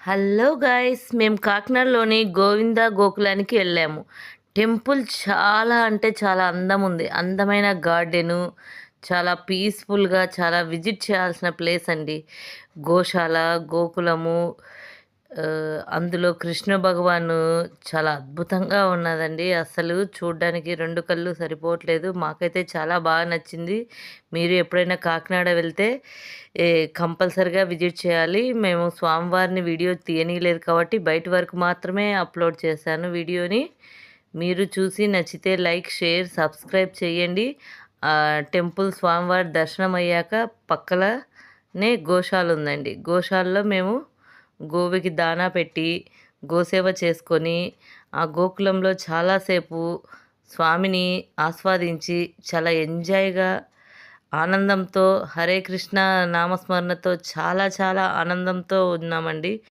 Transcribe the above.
Hello guys! మేము కాకినాడలోని గోవింద గోకులానికి వెళ్ళాము. Temple చాలా అంటే చాలా అందముంది. అందమైన గార్డెను, చాలా పీస్‌ఫుల్‌గా చాలా విజిట్ చేయాల్సిన ప్లేస్ అండి. గోశాల, గోకులము అందులో కృష్ణ భగవాను చాలా అద్భుతంగా ఉన్నదండి. అసలు చూడ్డానికి 2 కళ్ళు సరిపోవట్లేదు. మాకైతే చాలా బాగా నచ్చింది. మీరు ఎప్పుడైనా కాకినాడ వెళ్తే ఏ కంపల్సరీగా విజిట్ చేయాలి. మేము స్వామివారిని వీడియో తీయనీయలేదు కాబట్టి బయట వరకు మాత్రమే అప్‌లోడ్ చేశాను వీడియోని. మీరు చూసి నచ్చితే లైక్, షేర్, సబ్స్క్రైబ్ చేయండి. టెంపుల్ స్వామివారి దర్శనం అయ్యాక పక్కలనే గోశాల ఉందండి. గోశాలలో మేము గోవుకి దానా పెట్టి, గోసేవ చేసుకొని, ఆ గోకులంలో చాలాసేపు స్వామిని ఆస్వాదించి, చాలా ఎంజాయ్‌గా, ఆనందంతో హరే కృష్ణ నామస్మరణతో చాలా చాలా ఆనందంతో ఉన్నామండి.